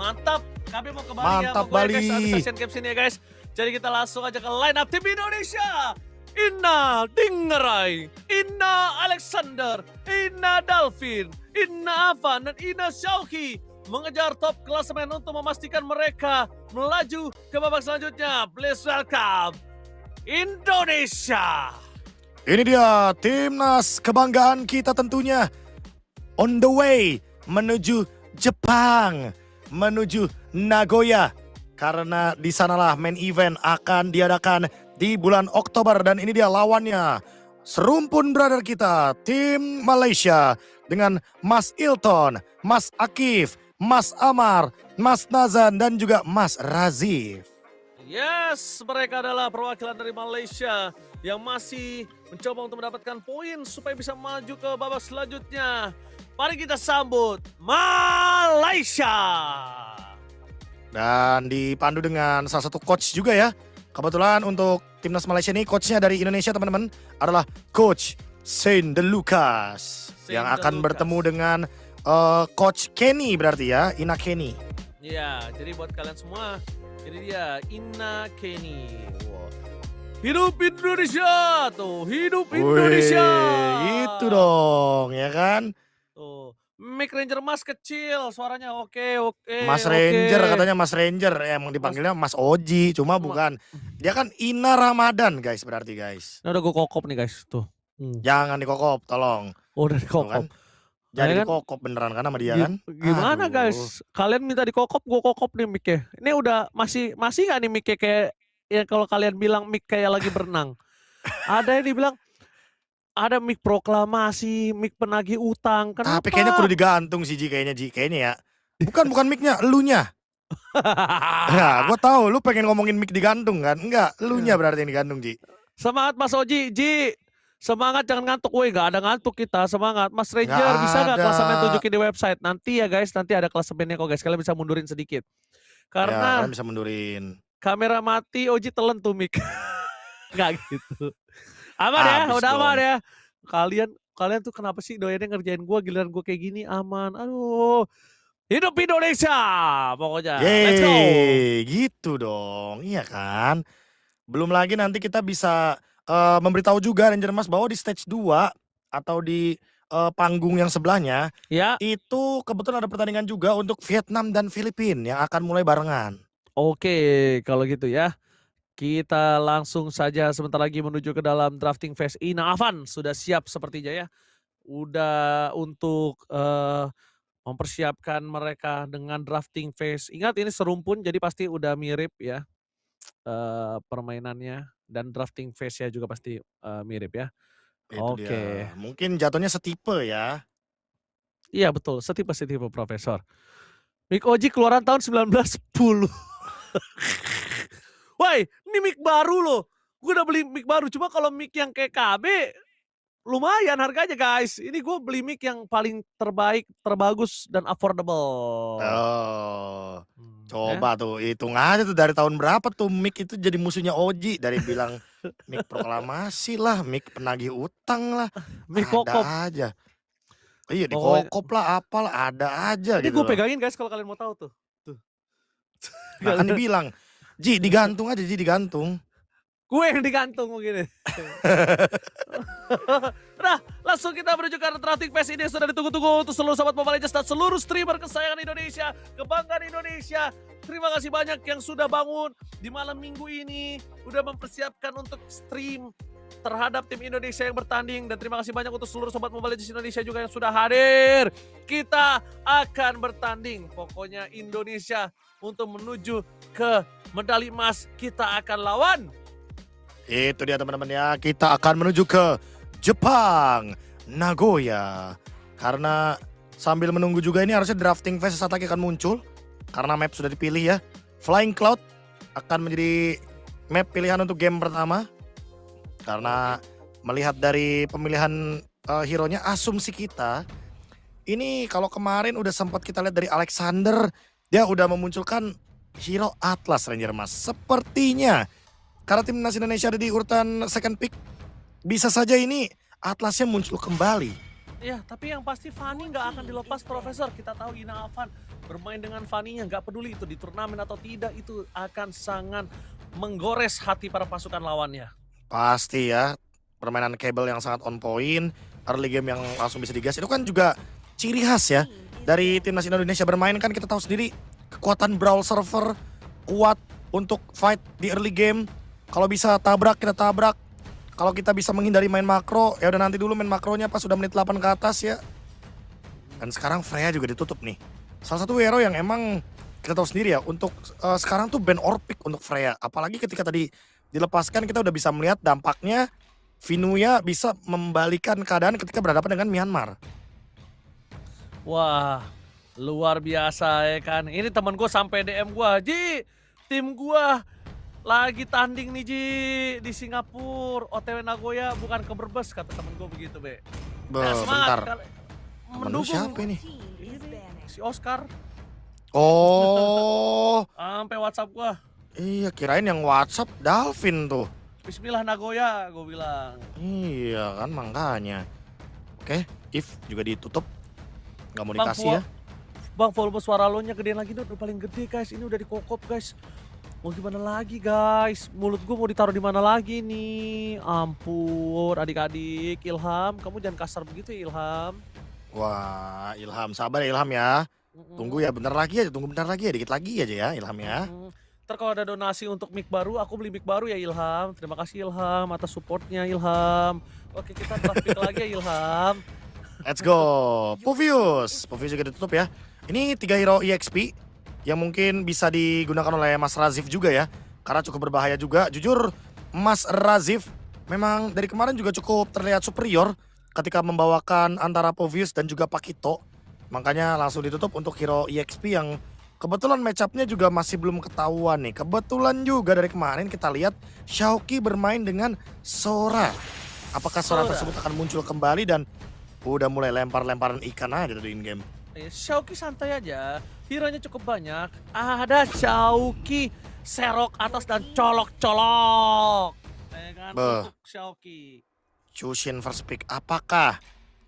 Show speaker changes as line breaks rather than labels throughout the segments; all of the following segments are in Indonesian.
Mantap. Kami mau ke Bali
Mantap,
ya. Mau
Bali.
guys, habis Asian Games ini ya guys. Jadi kita langsung aja ke line up tim Indonesia. Inna Dingrai, Inna Alexander, Inna Dalvin, Inna Avan, dan Inna Syauki mengejar top klasemen untuk memastikan mereka melaju ke babak selanjutnya. Please welcome Indonesia.
Ini dia timnas kebanggaan kita tentunya. On the way menuju Jepang, menuju Nagoya. Karena di sanalah main event akan diadakan di bulan Oktober. Dan ini dia lawannya. Serumpun brother kita, tim Malaysia. Dengan Mas Ilton, Mas Akif, Mas Amar, Mas Nazan, dan juga Mas Razif.
Yes, mereka adalah perwakilan dari Malaysia yang masih mencoba untuk mendapatkan poin supaya bisa maju ke babak selanjutnya. Mari kita sambut Malaysia. Dan
dipandu dengan salah satu coach juga ya. Kebetulan untuk timnas Malaysia ini coachnya dari Indonesia teman-teman adalah Coach Saint De Lucas. Yang akan bertemu dengan Coach Kenny berarti ya, Ina Kenny.
Iya, jadi buat kalian semua, ini dia Ina Kenny. Wow. Hidup Indonesia tuh, hidup Indonesia.
Wih, itu dong ya kan.
Tuh, mic Ranger Mas kecil, suaranya oke.
Mas Ranger katanya Mas Ranger, emang dipanggilnya Mas Oji, cuma bukan. Dia kan Ina Ramadan guys berarti guys.
Nah udah gue kokop nih guys tuh.
Jangan dikokop, tolong.
Oh udah dikokop.
Jadi
kan?
dikokop beneran kan sama dia kan?
Gimana guys? Kalian minta dikokop, gue kokop nih mic-nya. Ini udah masih nggak nih mic-nya kayak ya kalau kalian bilang mic kayak lagi berenang. Ada yang dibilang ada mic proklamasi, mic penagih utang. Kenapa?
Tapi kayaknya kudu digantung sih Ji kayaknya ya. Bukan mic-nya, elunya. Ya, gue tahu lu pengen ngomongin mic digantung kan? Enggak, elunya berarti yang digantung Ji.
Semangat Mas Oji, Ji. Semangat jangan ngantuk, woi gak ada ngantuk kita, semangat. Mas Ranger
Nggak
bisa gak
ada.
klasemen tunjukin di website? Nanti ya guys, nanti ada klasemennya kok guys, kalian bisa mundurin sedikit.
Ya,
Karena
kalian bisa mundurin.
kamera mati, Oji telan tuh mic. Gak gitu. Aman ya,
Abis
udah
dong.
aman ya. Kalian tuh kenapa sih doyannya ngerjain gua, giliran gua kayak gini aman. Aduh. Hidup Indonesia pokoknya. Let's go.
Yeay, gitu dong. Iya kan? Belum lagi nanti kita bisa memberitahu juga Ranger Mas bahwa di stage 2 atau di panggung yang sebelahnya
Ya.
itu kebetulan ada pertandingan juga untuk Vietnam dan Filipina yang akan mulai barengan.
Oke, kalau gitu ya. Kita langsung saja sebentar lagi menuju ke dalam drafting phase. Ina Avan sudah siap sepertinya ya. Udah untuk mempersiapkan mereka dengan drafting phase. Ingat ini serumpun jadi pasti udah mirip ya permainannya. Dan drafting phase-nya juga pasti mirip ya.
Itu
Oke.
dia. Mungkin jatuhnya setipe ya.
Iya betul, setipe Profesor. Mic Oji keluaran tahun 1910. Woi, ini mic baru loh. Gue udah beli mic baru. Cuma kalau mic yang kayak KB, lumayan harganya guys. Ini gue beli mic yang paling terbaik, terbagus, dan affordable.
Oh, coba tuh hitung aja tuh dari tahun berapa tuh mic itu jadi musuhnya Oji. Dari bilang mic proklamasi lah, mic penagih utang lah.
Mic
ada
kokop.
aja. Iya dikokop lah, apalah ada aja
Ini
gitu.
gue pegangin guys kalau kalian mau tahu tuh.
Nah kan dibilang, Ji digantung aja, Ji digantung.
Gue yang digantung begini. Nah, langsung kita menuju ke drafting phase ini yang sudah ditunggu-tunggu untuk seluruh sobat Mobile Legends dan seluruh streamer kesayangan Indonesia, kebanggaan Indonesia. Terima kasih banyak yang sudah bangun di malam minggu ini, udah mempersiapkan untuk stream terhadap tim Indonesia yang bertanding, dan terima kasih banyak untuk seluruh sobat Mobile Legends Indonesia juga yang sudah hadir. Kita akan bertanding, pokoknya Indonesia untuk menuju ke medali emas. Kita akan lawan.
Itu dia teman-teman ya, kita akan menuju ke Jepang, Nagoya. Karena sambil menunggu juga ini harusnya drafting phase saat lagi akan muncul. Karena map sudah dipilih ya. Flying Cloud akan menjadi map pilihan untuk game pertama. Karena melihat dari pemilihan hero-nya, asumsi kita. Ini kalau kemarin udah sempat kita lihat dari Alexander, dia udah memunculkan hero Atlas Ranger Mas. Sepertinya karena timnas Indonesia ada di urutan second pick, bisa saja ini Atlasnya muncul kembali.
Ya, tapi yang pasti Fanny nggak akan dilepas Profesor. Kita tahu Ina Avan bermain dengan Fanny-nya, nggak peduli itu di turnamen atau tidak, itu akan sangat menggores hati para pasukan lawannya.
Pasti ya, permainan Cable yang sangat on point, early game yang langsung bisa digas, itu kan juga ciri khas ya. Dari timnas Indonesia bermain kan kita tahu sendiri kekuatan brawl server, kuat untuk fight di early game. Kalau bisa tabrak, kita tabrak. Kalau kita bisa menghindari main makro, ya udah nanti dulu main makronya pas sudah menit 8 ke atas ya. Dan sekarang Freya juga ditutup nih. Salah satu hero yang emang kita tahu sendiri ya, untuk sekarang tuh ban or pick untuk Freya. Apalagi ketika tadi dilepaskan kita udah bisa melihat dampaknya Vinuya bisa membalikan keadaan ketika berhadapan dengan Myanmar.
Wah, luar biasa ya kan. Ini temen gue sampai DM gue, Ji, tim gue lagi tanding nih Ji di Singapura, OTW Nagoya bukan ke Brebes kata temen gue begitu be. Nah,
Bentar,
semangat
temen lu
mendukung
siapa ini?
si Oscar.
Oh,
Sampai WhatsApp gue,
iya kirain yang WhatsApp Dalvin tuh.
Bismillah Nagoya, gue bilang.
Iya kan makanya. Oke, If juga ditutup. Nggak mau
Bang,
dikasih ya.
Bang, volume suara lo nya gedein lagi dong, udah paling gede guys. Ini udah dikokop guys. Mau gimana lagi guys? Mulut gue mau ditaruh di mana lagi nih? Ampun, adik-adik, Ilham, kamu jangan kasar begitu ya Ilham.
Wah, Ilham, sabar ya Ilham ya. Tunggu ya bentar lagi aja, tunggu bentar lagi ya, dikit lagi aja ya Ilham ya.
Ntar kalau ada donasi untuk mic baru, aku beli mic baru ya Ilham. Terima kasih Ilham atas supportnya Ilham. Oke, kita traffic lagi ya Ilham.
Let's go. Puvius juga ditutup ya. Ini 3 hero EXP yang mungkin bisa digunakan oleh Mas Razif juga ya. Karena cukup berbahaya juga. Jujur, Mas Razif memang dari kemarin juga cukup terlihat superior ketika membawakan antara Puvius dan juga Pakito. Makanya langsung ditutup untuk hero EXP yang kebetulan match-up-nya juga masih belum ketahuan nih. Kebetulan juga dari kemarin kita lihat Xiaoqi bermain dengan Sora. Apakah Sora tersebut akan muncul kembali dan udah mulai lempar-lemparan ikan aja tuh di in-game.
Xiaoqi santai aja, hero-nya cukup banyak. Ada Xiaoqi, serok atas dan colok-colok. Ya kan, untuk Xiaoqi.
Chushin first pick, apakah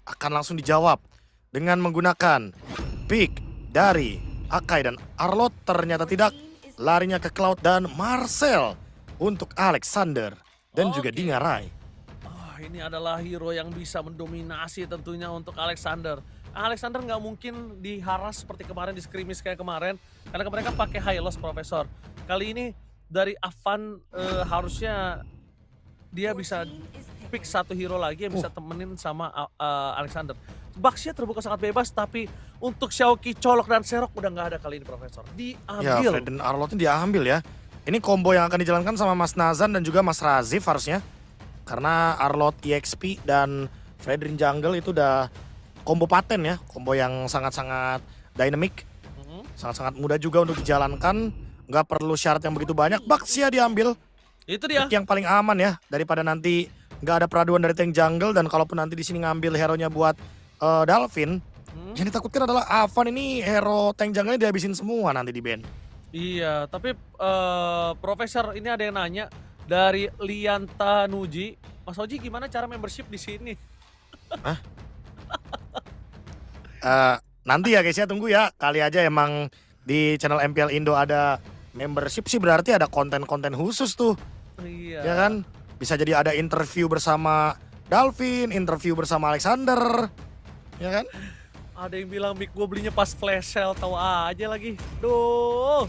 akan langsung dijawab dengan menggunakan pick dari Akai dan Arlot? Ternyata tidak, larinya ke Cloud dan Marcel untuk Alexander dan juga Dingarai.
Ini adalah hero yang bisa mendominasi tentunya untuk Alexander. Alexander nggak mungkin diharas seperti kemarin di skirmish kayak kemarin, karena kemarin kan pakai high loss Profesor. Kali ini dari Avan harusnya dia bisa pick satu hero lagi yang bisa temenin sama Alexander. Baxia terbuka sangat bebas, tapi untuk Xiaoqi, Colok dan Serok udah nggak ada kali ini Profesor. Diambil.
Ya, Fred dan Arlotnya diambil ya. Ini combo yang akan dijalankan sama Mas Nazan dan juga Mas Razif harusnya. Karena Arlot EXP dan Fredrin Jungle itu udah combo paten ya. Combo yang sangat-sangat dynamic. Sangat-sangat mudah juga untuk dijalankan. Nggak perlu syarat yang begitu banyak. Baxia diambil.
Itu dia.
Yang paling aman ya. Daripada nanti nggak ada peraduan dari tank jungle. Dan kalaupun nanti di sini ngambil hero-nya buat Dalvin. Yang ditakutkan adalah Avan ini hero tank jungle-nya dihabisin semua nanti di ban.
Iya, tapi Profesor ini ada yang nanya. Dari Lianta Nuji, Mas Oji gimana cara membership di sini?
Hah? Nanti ya guys ya, tunggu ya. Kali aja emang di channel MPL Indo ada membership sih, berarti ada konten-konten khusus tuh.
Iya.
Ya kan? Bisa jadi ada interview bersama Dalvin, interview bersama Alexander. Ya kan?
Ada yang bilang mic gue belinya pas flash sale, tahu aja lagi. Duh.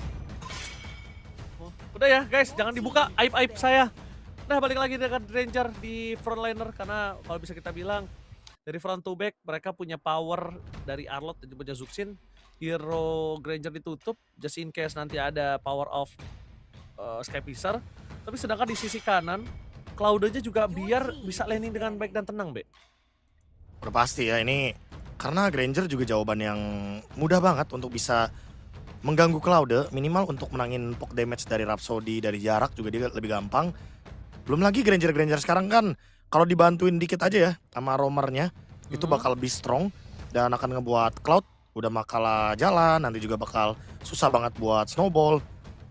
Udah ya guys, jangan dibuka aib-aib saya. Nah, balik lagi dengan Ranger di frontliner, karena kalau bisa kita bilang dari front to back mereka punya power dari Arlot dan juga Zuxin. Hero Granger ditutup just in case nanti ada power of Skypicer. Tapi sedangkan di sisi kanan Cloud aja juga biar bisa laning dengan baik dan tenang, Be.
Udah pasti ya ini, karena Granger juga jawaban yang mudah banget untuk bisa mengganggu Cloud, minimal untuk menangin poke damage dari Rhapsody dari jarak juga dia lebih gampang. Belum lagi Granger sekarang kan kalau dibantuin dikit aja ya sama roamernya itu bakal lebih strong dan akan ngebuat Cloud udah makalah jalan, nanti juga bakal susah banget buat snowball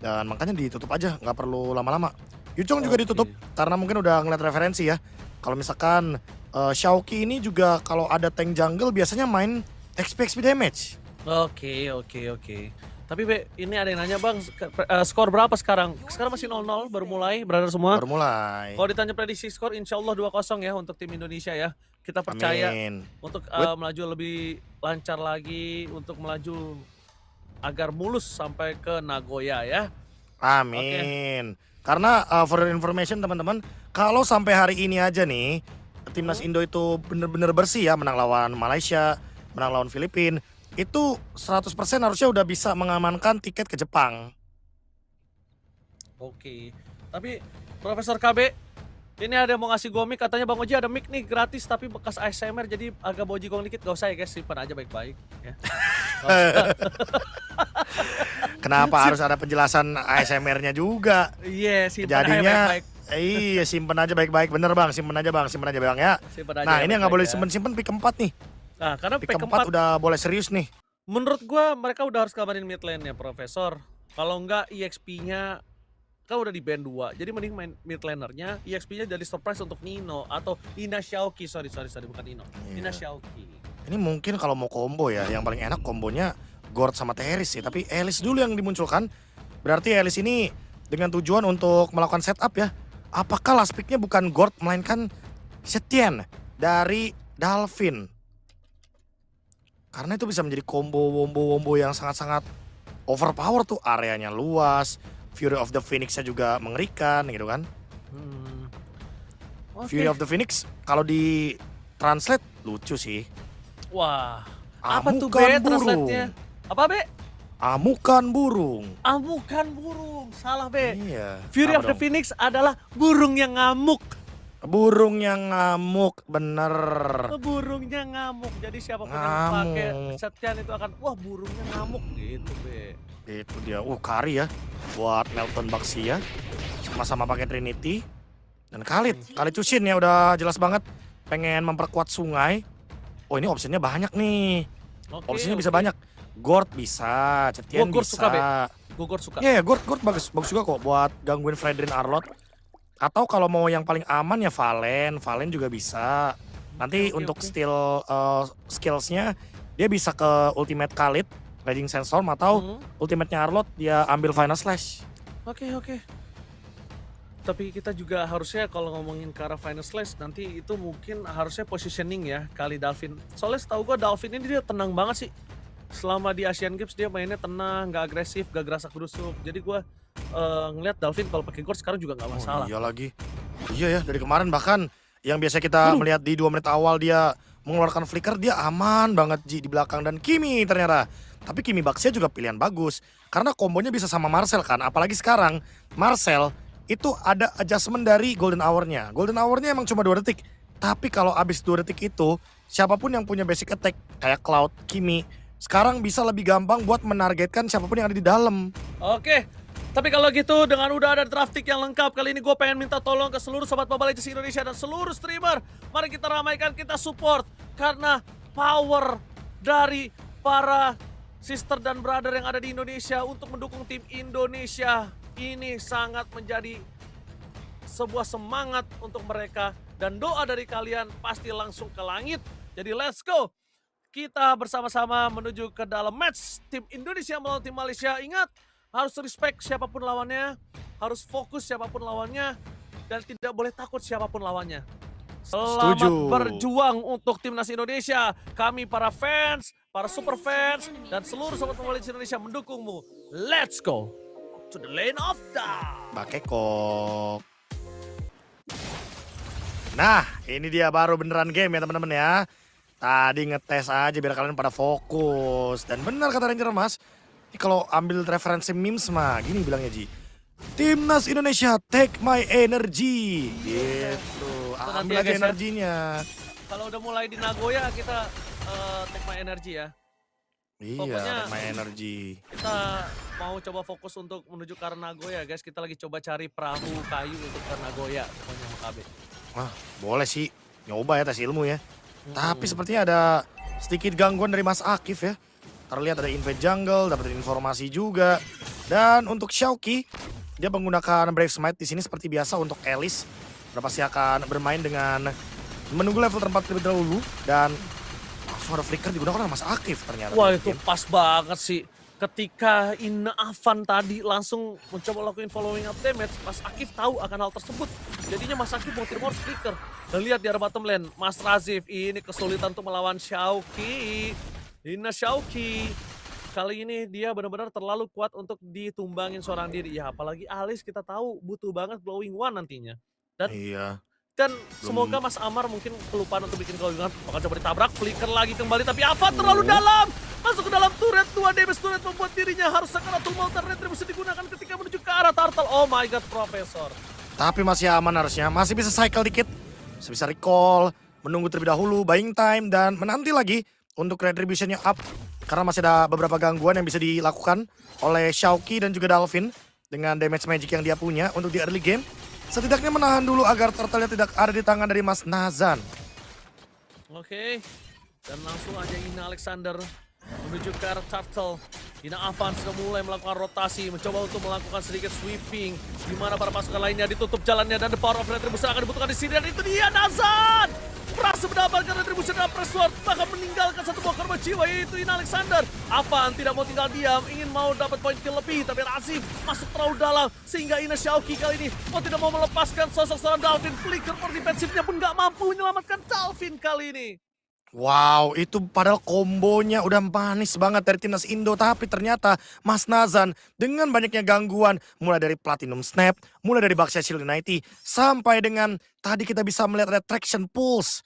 dan makanya ditutup aja, nggak perlu lama-lama. Yuchong juga ditutup karena mungkin udah ngeliat referensi ya. Kalau misalkan Xiaoqi ini juga kalau ada tank jungle biasanya main XP damage.
Oke, oke, oke. Tapi Be, ini ada yang nanya Bang, skor berapa sekarang? Sekarang masih 0-0, baru mulai, brother semua.
Baru mulai.
Kalau ditanya prediksi skor, insya Allah 2-0 ya untuk tim Indonesia ya. Kita percaya
Amin.
untuk melaju lebih lancar lagi, untuk melaju agar mulus sampai ke Nagoya ya.
Amin. Karena for your information teman-teman, kalau sampai hari ini aja nih, timnas Indo itu bener-bener bersih ya, menang lawan Malaysia, menang lawan Filipina, itu 100% harusnya udah bisa mengamankan tiket ke Jepang.
Oke. Tapi Profesor KB, ini ada yang mau ngasih gue mic, katanya Bang Oji ada mic nih gratis tapi bekas ASMR jadi agak bojigong dikit, gak usah ya guys, simpan aja baik-baik ya. Gak usah.
Kenapa harus ada penjelasan ASMR-nya juga?
Iya, simpan aja
Jadinya
baik-baik.
iya, simpen aja baik-baik. Bener Bang, simpen aja Bang ya.
Simpan aja
Nah, ini yang nggak
baik-baik
boleh
ya.
simpen pick 4 nih.
Nah, karena
Pick
pick
4
4
udah boleh serius nih.
menurut gua mereka udah harus kabarin mid lane-nya Profesor. Kalau enggak EXP-nya kan udah di band 2. Jadi mending main mid laner-nya, EXP-nya jadi surprise untuk Nino atau Ina Xiaoqi. Sorry bukan Nino.
Iya.
Ina Xiaoqi.
Ini mungkin kalau mau combo ya, yang paling enak kombonya Gord sama Teris sih. Tapi Elis dulu yang dimunculkan. Berarti Elis ini dengan tujuan untuk melakukan setup ya. Apakah last pick-nya bukan Gord melainkan Setien dari Dalvin? Karena itu bisa menjadi combo yang sangat-sangat overpower tuh. Areanya luas, Fury of the Phoenix-nya juga mengerikan gitu kan. Fury of the Phoenix kalau di translate lucu sih.
Wah, apa tuh
Amukan
Be translate-nya? Apa Be?
Amukan burung.
Amukan burung, salah Be.
Iya.
Fury
apa
of the
dong?
Phoenix adalah burung yang ngamuk.
Burung yang ngamuk, bener.
Burungnya ngamuk. Jadi siapapun yang
Ngamuk.
pakai Setien itu akan wah burungnya ngamuk gitu Be.
Itu dia. Kari ya buat Melton Baxia. Sama-sama pakai Trinity. Dan Khalid Cusin ya udah jelas banget pengen memperkuat sungai. Oh ini opsinya banyak nih.
Oke,
Opsinya bisa
oke.
banyak. Gord bisa, Cetian
Gord
bisa.
suka, Be. Gogor suka.
Iya, Gord bagus juga kok buat gangguin Fredrin Arlot. Atau kalau mau yang paling aman ya Valen juga bisa. Nanti
Oke,
untuk
oke.
skillsnya dia bisa ke ultimate Khalid, Raging Sandstorm atau ultimate-nya Arlot dia ambil Final Slash.
Oke. Tapi kita juga harusnya kalau ngomongin ke arah Final Slash nanti itu mungkin harusnya positioning ya kali Dalvin. Soalnya setahu gua Dalvin ini dia tenang banget sih. Selama di Asian Games dia mainnya tenang, gak agresif, gak gerasak gerusuk. Jadi gua ngelihat Dalvin kalau pakai Gord sekarang juga nggak masalah.
Oh iya lagi. Iya ya, dari kemarin bahkan yang biasa kita melihat di 2 menit awal dia mengeluarkan flicker, dia aman banget Ji di belakang. Dan Kimi ternyata. Tapi Kimi Baxia juga pilihan bagus. Karena kombonya bisa sama Marcel kan. Apalagi sekarang Marcel itu ada adjustment dari Golden Hour-nya. Golden Hour-nya emang cuma 2 detik. Tapi kalau abis 2 detik itu, siapapun yang punya basic attack kayak Cloud, Kimi, sekarang bisa lebih gampang buat menargetkan siapapun yang ada di dalam.
Oke. Tapi kalau gitu dengan udah ada drafting yang lengkap, kali ini gue pengen minta tolong ke seluruh sobat Mobile Legends Indonesia dan seluruh streamer. Mari kita ramaikan, kita support. Karena power dari para sister dan brother yang ada di Indonesia untuk mendukung tim Indonesia ini sangat menjadi sebuah semangat untuk mereka. Dan doa dari kalian pasti langsung ke langit. Jadi let's go. Kita bersama-sama menuju ke dalam match tim Indonesia melawan tim Malaysia. Ingat, harus respect siapapun lawannya, harus fokus siapapun lawannya, dan tidak boleh takut siapapun lawannya. Selamat
Setuju.
berjuang untuk timnas Indonesia. Kami para fans, para super fans, dan seluruh sobat Mobile Legends Indonesia mendukungmu. Let's go to the lane of dawn.
Bakekok. Nah, ini dia baru beneran game ya teman-teman ya. Tadi ngetes aja biar kalian pada fokus. Dan benar kata Ranger Mas, ini kalau ambil referensi memes mah gini bilangnya Ji. Timnas Indonesia take my energy. Gitu.
nanti
Ambil
ya,
aja
guys, ya.
energinya.
Kalau udah mulai di Nagoya kita take my energy ya.
Iya,
Pokoknya-
take my energy.
Kita mau coba fokus untuk menuju ke arah Nagoya guys. Kita lagi coba cari perahu kayu untuk ke Nagoya. Pokoknya MKB.
Wah, boleh sih. Nyoba ya tes ilmu ya. Tapi sepertinya ada sedikit gangguan dari Mas Akif ya. Terlihat ada invade jungle, dapat informasi juga. Dan untuk Xiaoqi, dia menggunakan Brave Smite di sini seperti biasa untuk Elis. Udah pasti akan bermain dengan menunggu level terempat terlebih dahulu dan langsung ada flicker digunakan oleh Mas Akif ternyata.
Wah itu pas banget sih. Ketika Ina Avan tadi langsung mencoba lakuin following up damage, Mas Akif tahu akan hal tersebut. Jadinya Mas Akif mau tidak harus flicker. Dan lihat di arah bottom lane, Mas Razif ini kesulitan untuk melawan Xiaoqi. Ina Xiaoqi. Kali ini dia benar-benar terlalu kuat untuk ditumbangin seorang diri. Ya apalagi Alice kita tahu butuh banget glowing one nantinya. Dan
Iya.
semoga Mas Amar mungkin kelupaan untuk bikin glowing one. Bakal coba ditabrak, flicker lagi kembali. Tapi Avan terlalu dalam. Masuk ke dalam turret, 2 damage turret membuat dirinya harus Sakaratul Maut dan Retribution digunakan ketika menuju ke arah Turtle. Oh my god, Profesor.
Tapi masih aman harusnya, masih bisa cycle dikit. Masih bisa recall, menunggu terlebih dahulu, buying time, dan menanti lagi untuk retributionnya up. Karena masih ada beberapa gangguan yang bisa dilakukan oleh Xiaoqi dan juga Dalvin dengan damage magic yang dia punya untuk di early game. Setidaknya menahan dulu agar turtle tidak ada di tangan dari Mas Nazan.
Oke, dan langsung aja Ina Alexander menuju ke arah Turtle. Ina Avan sudah mulai melakukan rotasi, mencoba untuk melakukan sedikit sweeping. Di mana para pasukan lainnya ditutup jalannya dan the power of retribution akan dibutuhkan di sini. Dan itu dia Nazan! Berhasil mendapatkan retribution dan pressword, bahkan meninggalkan satu buah korban jiwa yaitu Ina Alexander. Avan tidak mau tinggal diam, ingin mau dapat poin kill lebih, tapi Razif masuk terlalu dalam sehingga Ina Xiaoqi kali ini mau tidak mau melepaskan sosok seorang Dalvin. Flicker for defensifnya pun nggak mampu menyelamatkan Dalvin kali ini.
Wow, itu padahal kombonya udah manis banget dari timnas Indo. Tapi ternyata Mas Nazan dengan banyaknya gangguan. Mulai dari Platinum Snap, mulai dari Baxia Shield Unity, sampai dengan tadi kita bisa melihat Retraction Pulse.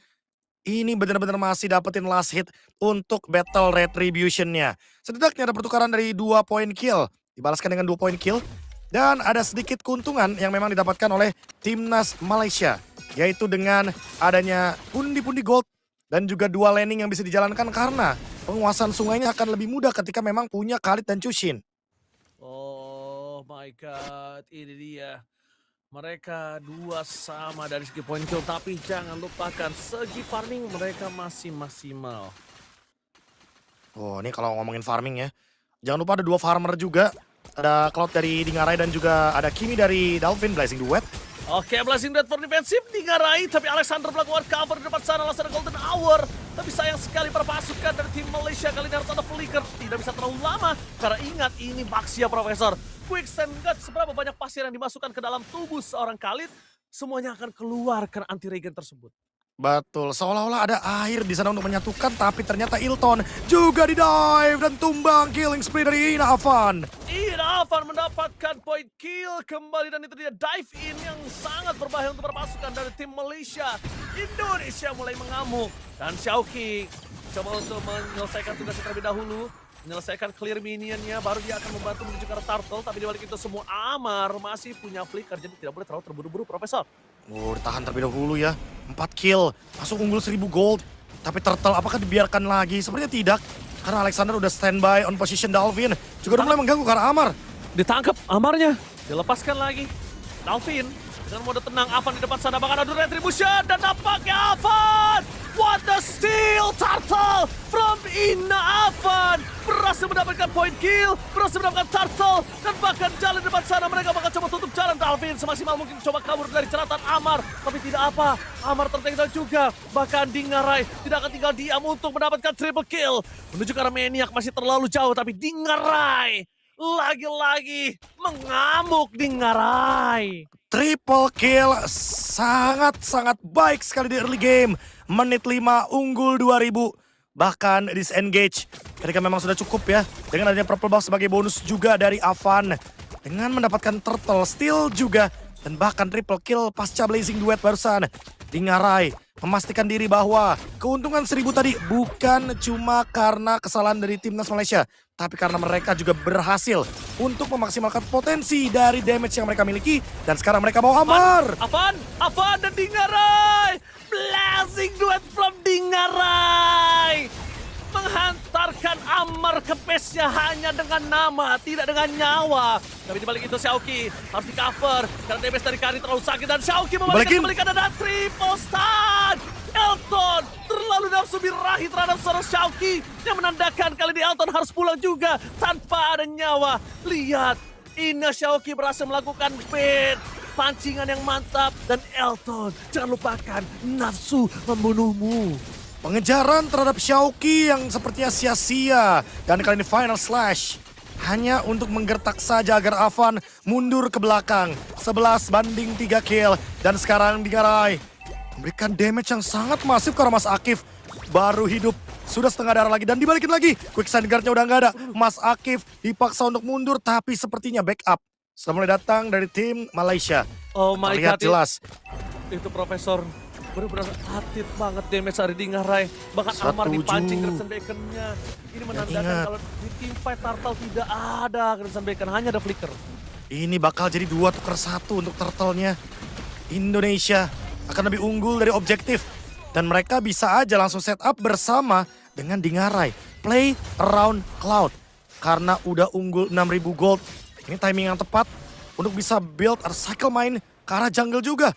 Ini benar-benar masih dapetin last hit untuk Battle Retribution-nya. Setidaknya ada pertukaran dari 2 poin kill. Dibalaskan dengan 2 poin kill. Dan ada sedikit keuntungan yang memang didapatkan oleh timnas Malaysia. Yaitu dengan adanya pundi-pundi gold. Dan juga dual laning yang bisa dijalankan karena penguasaan sungainya akan lebih mudah ketika memang punya Khalid dan Chushin.
Oh my god, ini dia. Mereka dua sama dari segi poin kill, tapi jangan lupakan segi farming mereka masih maksimal.
Oh, ini kalau ngomongin farming ya. Jangan lupa ada 2 farmer juga. Ada Cloud dari Dingarai dan juga ada Kimi dari Dalvin, Blazing Duet.
Oke, Blazing Death for defensif Dingarai, tapi Alexander melakukan cover di depan sana langsung ada Golden Hour. Tapi sayang sekali para pasukan dari tim Malaysia kali ini harus ada flicker. Tidak bisa terlalu lama, karena ingat ini Baxia Profesor. Quicksand God, seberapa banyak pasir yang dimasukkan ke dalam tubuh seorang Khalid, semuanya akan keluar karena anti-regen tersebut.
Betul, seolah-olah ada air di sana untuk menyatukan, tapi ternyata Ilton juga di-dive dan tumbang killing spree dari Ina Avan.
Ina Avan mendapatkan point kill kembali dan itu dia dive in yang sangat berbahaya untuk para pasukan dari tim Malaysia. Indonesia mulai mengamuk dan Xiaoqi coba untuk menyelesaikan tugasnya terlebih dahulu. Menyelesaikan clear minionnya, baru dia akan membantu menuju ke arah Turtle. Tapi dibalik itu semua Amar masih punya flicker, jadi tidak boleh terlalu terburu-buru, Profesor.
Oh, ditahan terlebih dahulu ya. 4 kill, masuk unggul 1000 gold. Tapi Turtle apakah dibiarkan lagi? Sepertinya tidak. Karena Alexander udah standby on position Dalvin. Juga udah mulai mengganggu karena Amar.
Ditangkap Amarnya, dilepaskan lagi. Dalvin dengan mode tenang, Avan di depan sana, bahkan ada retribution dan nampaknya Avan. What a steal, Turtle from Ina Avan. Berhasil mendapatkan point kill, berhasil mendapatkan Turtle, dan bahkan jalan di depan sana mereka bakal coba tutup jalan. Dalvin semaksimal mungkin coba kabur dari jeratan Amar, tapi tidak apa. Amar tertinggal juga, bahkan Dingarai tidak akan tinggal diam untuk mendapatkan triple kill. Menuju ke arah Maniac masih terlalu jauh, tapi Dingarai lagi-lagi mengamuk Dingarai.
Triple kill sangat-sangat baik sekali di early game. Menit 5 unggul 2000. Bahkan disengage ketika memang sudah cukup ya. Dengan adanya purple buff sebagai bonus juga dari Avan. Dengan mendapatkan turtle steal juga. Dan bahkan triple kill pasca Blazing Duet barusan. Dingarai memastikan diri bahwa keuntungan 1000 tadi bukan cuma karena kesalahan dari timnas Malaysia. Tapi karena mereka juga berhasil untuk memaksimalkan potensi dari damage yang mereka miliki. Dan sekarang mereka mau Amar.
Avan dan Dingarai. Blazing Duet from Dingarai. Menghantarkan Amar ke base-nya hanya dengan nama, tidak dengan nyawa. Tapi dibalik itu Xiaoqi harus di cover karena damage dari Kari terlalu sakit dan Xiaoqi membalikan ada triple stun. Elton terlalu nafsu birahi terhadap seorang Xiaoqi yang menandakan kali ini Elton harus pulang juga tanpa ada nyawa. Lihat, Ina Xiaoqi berhasil melakukan bait pancingan yang mantap. Dan Elton, jangan lupakan nafsu membunuhmu.
Pengejaran terhadap Xiaoqi yang sepertinya sia-sia. Dan kali ini Final Slash. Hanya untuk menggertak saja agar Avan mundur ke belakang. 11-3 kill. Dan sekarang Dingarai memberikan damage yang sangat masif karena Mas Akif baru hidup. Sudah setengah darah lagi dan dibalikin lagi. Quicksand guard-nya udah nggak ada. Mas Akif dipaksa untuk mundur tapi sepertinya backup sudah mulai datang dari tim Malaysia.
Oh my
Terlihat
god.
jelas.
Itu Profesor benar-benar hati banget damage dari Dingarai. Bahkan Amar
Setuju.
dipancing Crimson Bacon-nya. Ini menandakan
ingat.
kalau di tim fight Turtle tidak ada Crimson Bacon, hanya ada Flicker.
Ini bakal jadi 2 tukar 1 untuk turtle-nya. Indonesia akan lebih unggul dari objektif. Dan mereka bisa aja langsung set up bersama dengan Dingarai. Play around Cloud. Karena udah unggul 6.000 gold. Ini timing yang tepat untuk bisa build a cycle mine ke arah jungle juga.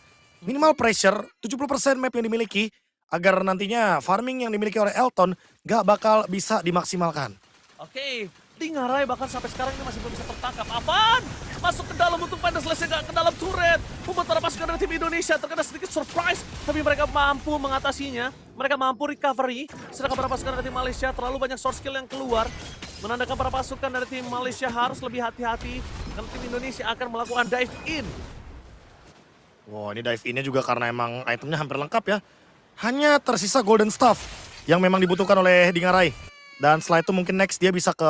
Minimal pressure, 70% map yang dimiliki. Agar nantinya farming yang dimiliki oleh Elton gak bakal bisa dimaksimalkan.
Oke, Dingarai bahkan sampai sekarang ini masih belum bisa tertangkap. Apaan? Masuk ke dalam untuk Final Slash gak ke dalam turret. Membuat para pasukan dari tim Indonesia terkena sedikit surprise. Tapi mereka mampu mengatasinya. Mereka mampu recovery. Sedangkan para pasukan dari tim Malaysia terlalu banyak source skill yang keluar. Menandakan para pasukan dari tim Malaysia harus lebih hati-hati. Karena tim Indonesia akan melakukan dive in.
Wow, ini dive in-nya juga karena emang itemnya hampir lengkap ya. Hanya tersisa Golden Staff yang memang dibutuhkan oleh Dingarai. Dan setelah itu mungkin next dia bisa ke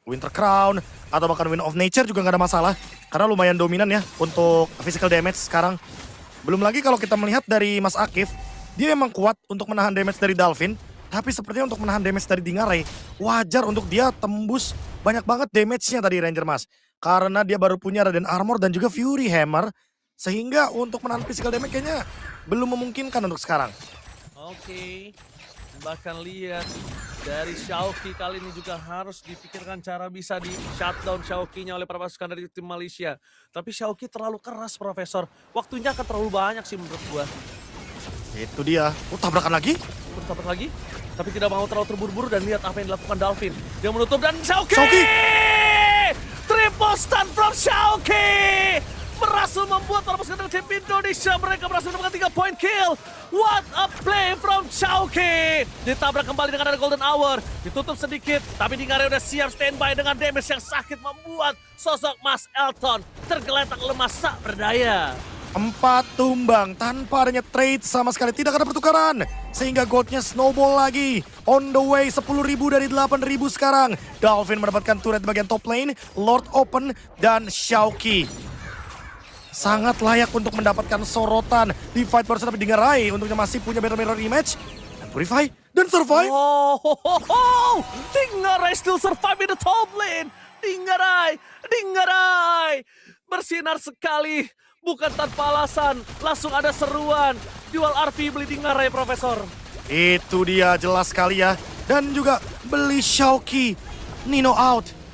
Winter Crown atau bahkan Wind of Nature juga nggak ada masalah. Karena lumayan dominan ya untuk physical damage sekarang. Belum lagi kalau kita melihat dari Mas Akif, dia memang kuat untuk menahan damage dari Dolphin. Tapi sepertinya untuk menahan damage dari Dingarai, wajar untuk dia tembus banyak banget damage-nya tadi Ranger Mas. Karena dia baru punya Radiant Armor dan juga Fury Hammer. Sehingga untuk menahan physical damage kayaknya belum memungkinkan untuk sekarang.
Oke. Bahkan lihat dari Xiaoqi kali ini juga harus dipikirkan cara bisa di shutdown Xiaoqi-nya oleh para pasukan dari tim Malaysia. Tapi Xiaoqi terlalu keras Profesor. Waktunya akan terlalu banyak sih menurut gua.
Itu dia. Oh, tabrakan lagi?
Bertabrak lagi. Tapi tidak mau terlalu terburu-buru dan lihat apa yang dilakukan Dolphin. Dia menutup dan Xiaoqi!
Xiaoqi!
Triple stun from Xiaoqi! Berhasil membuat para pasukan dari tim Indonesia. Mereka berhasil mendapatkan 3 point kill. What a play from Xiaoqi. Ditabrak kembali dengan ada Golden Hour. Ditutup sedikit. Tapi Dingarai udah siap standby dengan damage yang sakit. Membuat sosok Mas Elton tergeletak lemas tak berdaya.
4 tumbang tanpa adanya trade sama sekali. Tidak ada pertukaran. Sehingga goldnya snowball lagi. On the way 10.000 dari 8.000 sekarang. Dolphin mendapatkan turret bagian top lane. Lord Open dan Xiaoqi. Sangat layak untuk mendapatkan sorotan di fight versus tapi Dingarai untuknya masih punya Battle Mirror Image. Dan Purify dan survive.
Oh, ho, ho, ho. Dingarai still survive in the top lane. Dingarai. Bersinar sekali. Bukan tanpa alasan. Langsung ada seruan. Dual RP beli Dingarai, Profesor.
Itu dia jelas sekali ya. Dan juga beli Xiaoqi. Nino out.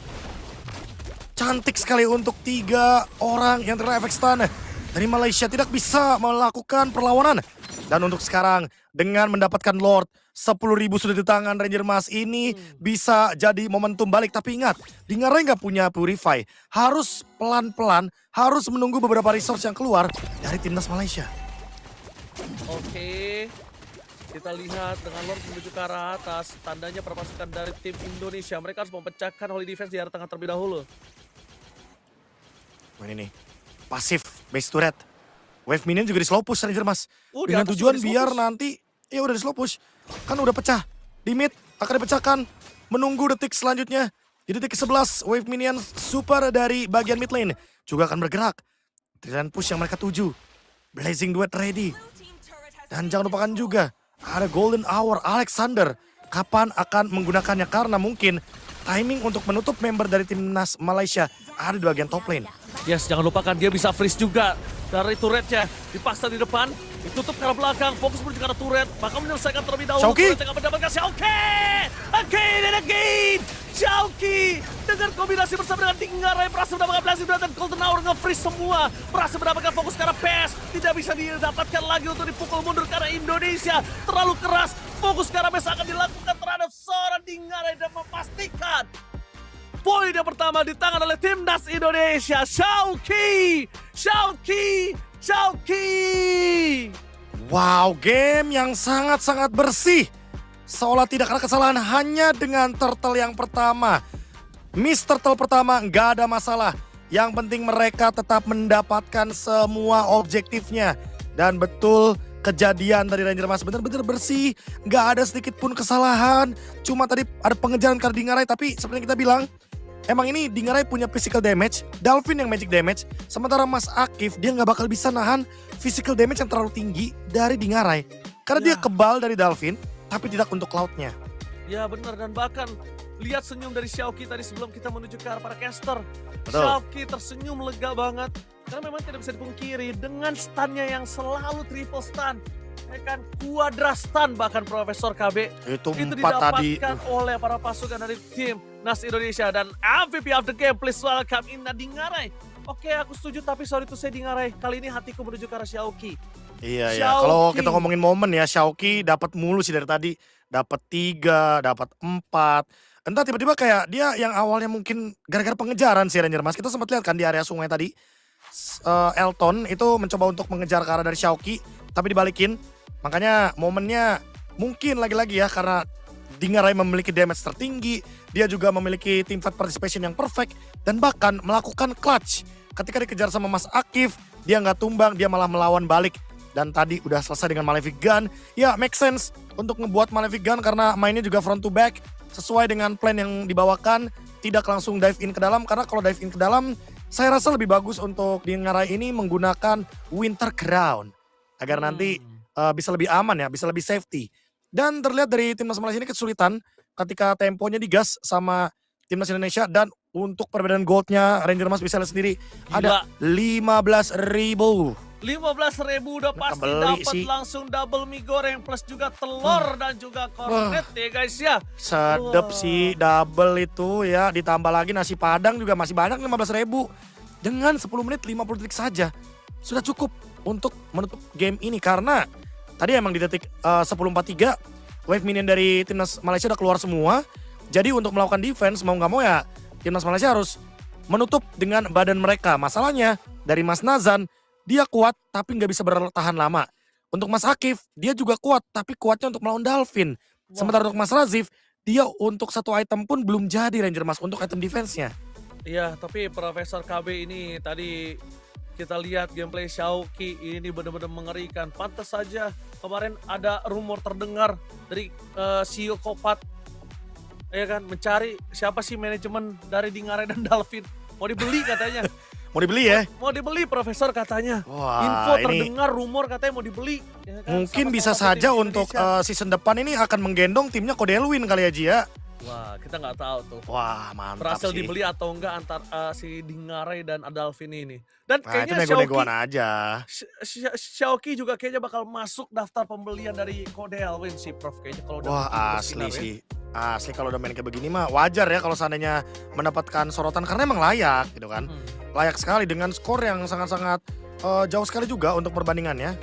Cantik sekali untuk 3 orang yang terkena efek stun dari Malaysia tidak bisa melakukan perlawanan. Dan untuk sekarang dengan mendapatkan Lord 10.000 sudah di tangan Ranger Mas ini bisa jadi momentum balik. Tapi ingat, Dingarai nggak punya Purify. Harus pelan-pelan, harus menunggu beberapa resource yang keluar dari timnas Malaysia.
Oke. Kita lihat dengan Lord menuju ke arah atas. Tandanya perpasukan dari tim Indonesia. Mereka harus memecahkan Holy Defense di arah tengah terlebih dahulu.
Ini pasif base turret. Wave minion juga di slow push Ranger Mas.
Di
Dengan
atas
tujuan
juga di slow
biar
push.
nanti ya udah di slow push. Kan udah pecah. Di mid akan dipecahkan. Menunggu detik selanjutnya. Di detik ke-11 wave minion super dari bagian mid lane juga akan bergerak. Trident push yang mereka tuju. Blazing Duet ready. Dan jangan lupakan juga ada Golden Hour Alexander. Kapan akan menggunakannya karena mungkin timing untuk menutup member dari timnas Malaysia ada di bagian top lane.
Yes, jangan lupakan dia bisa freeze juga dari turretnya. Dipaksa di depan, ditutup ke arah belakang, fokus menuju ke arah turret. Maka menyelesaikan terlebih dahulu.
Xiaoqi!
Turret yang akan mendapatkan Xiaoqi! Again and again! Xiaoqi! Dengan kombinasi bersama dengan Dingarai berhasil mendapatkan Blazing Duet dan Golden Hour nge-freeze semua. Berhasil mendapatkan fokus ke arah PES. Tidak bisa didapatkan lagi untuk dipukul mundur karena Indonesia terlalu keras. Fokus ke arah PES akan dilakukan terhadap seorang Dingarai dan memastikan poin yang pertama di tangan oleh timnas Indonesia. Syauqi.
Wow, game yang sangat-sangat bersih. Seolah tidak ada kesalahan hanya dengan turtle yang pertama. Miss turtle pertama nggak ada masalah. Yang penting mereka tetap mendapatkan semua objektifnya. Dan betul kejadian tadi Ranger Mas benar-benar bersih. Nggak ada sedikit pun kesalahan. Cuma tadi ada pengejaran karena Dingarai, tapi seperti kita bilang, emang ini Dingarai punya physical damage, Dalvin yang magic damage. Sementara Mas Akif dia nggak bakal bisa nahan physical damage yang terlalu tinggi dari Dingarai. Karena dia kebal dari Dalvin, tapi tidak untuk Cloud-nya.
Ya benar, dan bahkan lihat senyum dari Syauqi tadi sebelum kita menuju ke arah para caster.
Betul.
Syauqi tersenyum lega banget. Karena memang tidak bisa dipungkiri dengan stunnya yang selalu triple stun. Ya kan, quadra stun bahkan Profesor KB.
Itu 4 tadi.
Didapatkan oleh para pasukan dari tim Nas Indonesia. Dan MVP of the game, please welcome Inna Dingarai. Oke, aku setuju, tapi sorry to say Dingarai, kali ini hatiku menuju ke arah Syauqi.
Iya ya,
Syauqi.
kalau kita ngomongin momen ya, Syauqi dapat mulu sih dari tadi. Dapat 3, dapat 4. Entah tiba-tiba kayak dia yang awalnya mungkin gara-gara pengejaran sih Ranger Mas. Kita sempat lihat kan di area sungai tadi. Elton itu mencoba untuk mengejar ke arah dari Syauqi, tapi dibalikin. Makanya momennya mungkin lagi-lagi ya karena Dingarai memiliki damage tertinggi. Dia juga memiliki teamfight participation yang perfect. Dan bahkan melakukan clutch. Ketika dikejar sama Mas Akif, dia nggak tumbang, dia malah melawan balik. Dan tadi udah selesai dengan Malefic Gun. Ya make sense untuk ngebuat Malefic Gun karena mainnya juga front to back. Sesuai dengan plan yang dibawakan, tidak langsung dive in ke dalam. Karena kalau dive in ke dalam, saya rasa lebih bagus untuk Dingarai ini menggunakan Winter Crown. Agar nanti bisa lebih aman ya, bisa lebih safety. Dan terlihat dari timnas Malaysia ini kesulitan ketika temponya digas sama timnas Indonesia. Dan untuk perbedaan goldnya Ranger Mas bisa lihat sendiri. Ada 15.000.
15.000 udah pasti dapat langsung double mie goreng plus juga telur dan juga kornet ya guys ya.
Sedep sih double itu ya, ditambah lagi nasi padang juga masih banyak 15.000. Dengan 10 menit 50 detik saja sudah cukup untuk menutup game ini karena tadi emang di detik 10.43 wave minion dari timnas Malaysia udah keluar semua. Jadi untuk melakukan defense mau nggak mau ya timnas Malaysia harus menutup dengan badan mereka. Masalahnya dari Mas Nazan, dia kuat tapi nggak bisa bertahan lama. Untuk Mas Akif, dia juga kuat tapi kuatnya untuk melawan Dalvin. Sementara untuk Mas Razif, dia untuk satu item pun belum jadi Ranger Mas untuk item defense-nya.
Iya, tapi Profesor KB ini tadi kita lihat gameplay Syauqi ini benar-benar mengerikan. Pantas saja kemarin ada rumor terdengar dari CEO Kopat, ya kan, mencari siapa sih manajemen dari Dingarai dan Dalvin. Mau dibeli katanya.
Mau dibeli ya?
Mau dibeli Profesor katanya.
Wah,
info
ini
terdengar rumor katanya mau dibeli. Ya kan?
mungkin
Sama-sama
bisa
tim
saja untuk
Indonesia.
season depan ini akan menggendong timnya Kodelwin kali ya Ji ya.
Wah, kita nggak tahu tuh.
Wah mantap
Berhasil
sih.
dibeli atau enggak antar si Dingarai dan Adalvin ini. Dan
Nah itu
kayaknya
nego-negoan aja.
Syauqi juga kayaknya bakal masuk daftar pembelian dari Kodelwin sih Prof. Kayaknya kalau udah
Wah
makin
asli
bersinar ya.
sih. Asli kalau udah main kayak begini mah wajar ya kalau seandainya mendapatkan sorotan karena emang layak gitu kan. Layak sekali dengan skor yang sangat-sangat jauh sekali juga untuk perbandingannya.